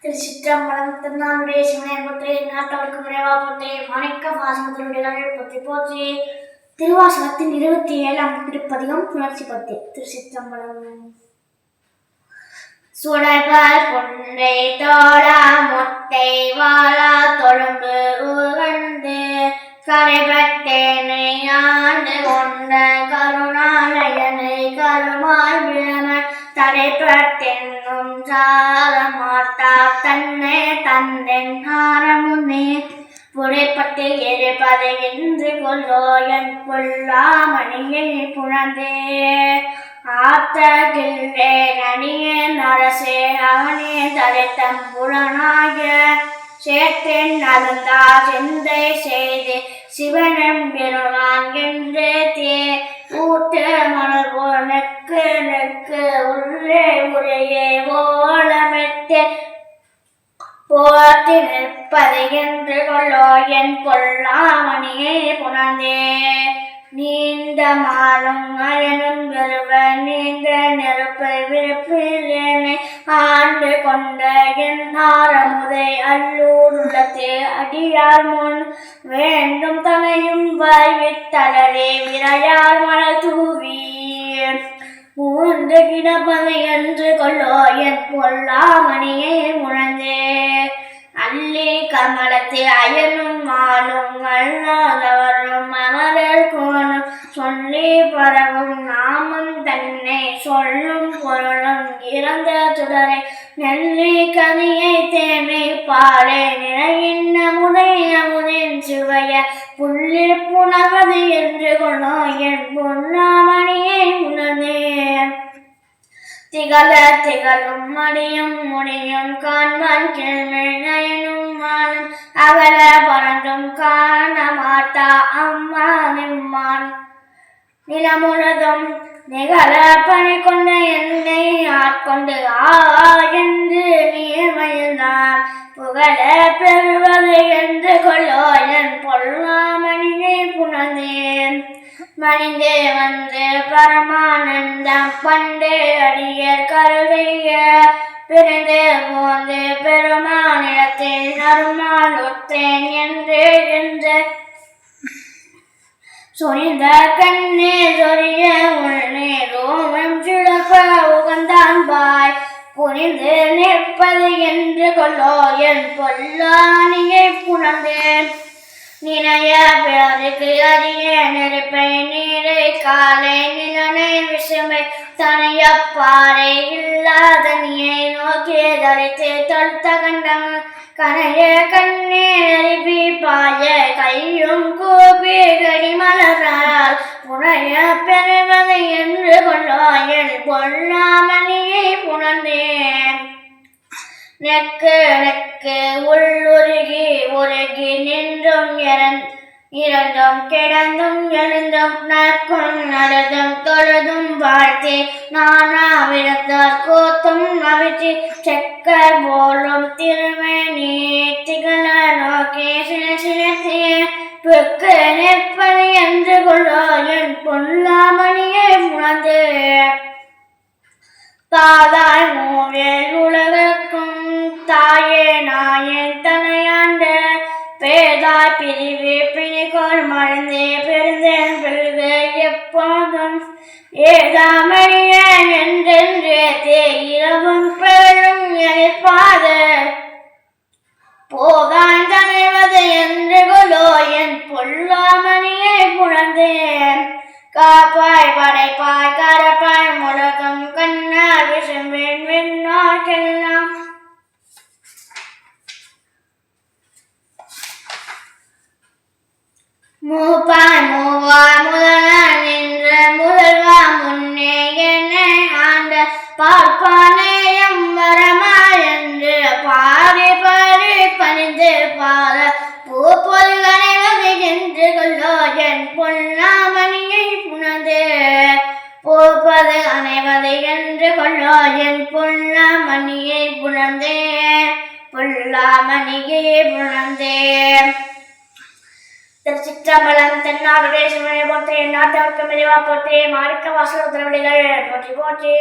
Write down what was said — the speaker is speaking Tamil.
திருச்சிற்றம்பலம். திருநாளுடைய சிவனை போற்றி, நாட்டவர்க்கு நிறைவா போற்றி, மாணிக்க வாசகத்தினுடைய போற்றி போற்றி. திருவாசகத்தின் 27ஆம் திருப்பதிகம் புணர்ச்சி பத்து. திருச்சிற்றம்பலம். சுடர்கள் கொண்டை தோழா மொட்டை வாழா தொழும்பு உகந்து கரைபட்டேனை ஆண்டு கொண்ட கருணாலயனை கருமாய் விழமன் தடைப்பட்டென்னும் சார மாட்டா தன்னை தந்தென் ஆரமுன்னே புடைப்பட்டு எரிப்பதை என்று கொள்ளோ என் பொல்லாமணியை புணர்ந்தே ஆத்தகில்லே நனியன் அரசே அவனே தடைத்தம் புலனாய சேத்தென் அருந்தா சிந்தை செய்து சிவனம் பெறுவான் என்று தே ஊட்டு மலர்போ நெக்கு நெக்கு உள்ளே உரையே ஓலமெட்டு போற்றி நிற்பது என்று கொள்ளோ என் பொல்லாமணியை புணர்ந்தே நீண்ட மாலும் அயனும் பெறுவ நீண்ட நெருப்பை விருப்பிலேனை ஆண்டு கொண்ட என் ஆரமுதை அல்லூர் உள்ளத்தே அடியார் முன் வேண்டும் தனையும் வாய்வித்தளரே விரையார் மலர் தூவி மூன்று கிடப்பதை என்று கொள்ளோ என் பொல்லாமணியை முழந்தே அல்லி கமலத்தில் அயனும் மாலும் அல்லாதவரும் அமரர் கோணும் சொல்லி பரவும் நாமம் தன்னை சொல்லும் பொருளும் இறந்த சுடரை நெல்லி கனியை தேனை பாறை நிறையின்ன முதையமுதின் சுவைய புள்ளில் புணர்வது என்று கொள்ளோ என் பொன்னாமணியை உணர்ந்தே திகழ திகழும் மடியும் முடியும் காண்பான் கிழமை நயனும் மானும் அகல பறந்தும் காண மாட்டா அம்மா நிம்மான் நிலமுழுதும் நிகழ பணி கொண்ட என்னை ஆட்கொண்டு என்று நீர்மயந்தான் புகழ பெறுவது என்று கொள்ளோ என் பொல்லாமணியை புணர்ந்தேன் மணிந்தே வந்து பரமானந்தம் பண்டே அடியர் கருதைய பிறந்தே போந்து பெருமானிடத்தில் அருமாளுத்தேன் என்று சொரிந்த கண்ணே சொரிய உள்நே ரோமம் சிழப்ப உகந்தான் பாய் புரிந்து நிற்பது என்று கொள்ளோ என் பொல்லாணியை புணர்ந்தேன் நினைய பிறருக்கு அறிய நெருப்பை நீரை காலை நிலனை விஷமை தனைய பாறை இல்லாத நீயை நோக்கி தரித்து தொடுத்த கண்டம் கனைய கண்ணீர் அருவி பாய கையும் கூப்பி கடிமலரால் புனைய பெறுவது என்று கொள்ளோ என் பொல்லாமணியை புணர்ந்தேன் நெக்கு நெக்கு உள்ளுருகி உருகி நின்றும் இறந்தும் கிடந்தும் எழுந்தும் நக்கும் நடந்தும் தொழுதும் வாழ்த்தி நானா விடத்தார் கூத்தும் அவிழ்ச்சி செக்கர் போலும் திருமணி திகழ நோக்கி சிலசிலே புக்கு நிற்பது என்று கொள்ளோ என் பொல்லாமணியை உணர்ந்து தாதாய் மூவேல் உலகக்கும் தாயே நாயன் தனையாண்ட பேதாய் பிரிவு பிணிகோள் மறந்தே பெருந்தேன் பிறகு எப்போதும் ஏதாமணியன் என்றென்றே தே இரவும் பெரும் எதிர்பாத போதான் தனைவது என்று கொள்ளோ என் பொல்லாமணியை புணர்ந்தேன் காப்பாய் படைப்பாய் கரப்பாய் முழக்கம் கண்ணார் விசும்பின் விண்ணோர்க்கெல்லாம் மூப்பாய் மூவாய் முதலாய் நின்ற முதல்வா முன்னே என்னை ஆண்ட பார்ப்பானேயம் வரமாய் என்று பாரி பாரி பணிந்து பாத பூப்பொரு கனைவது என்று கொள்ளோ என் பொன்னாமணியை புணர்ந்து பூப்பது அனைவது என்று கொள்ளோ என் பொல்லாமணியை புணர்ந்தே பொல்லாமணியை புணர்ந்தே. திருச்சிற்றம்பலம். தென்னாடுடைய சிவனை போற்றி, நாட்டவர்க்கு நிறைவா போற்றி, மாணிக்க வாசகத்தினுடைய போற்றி போற்றி.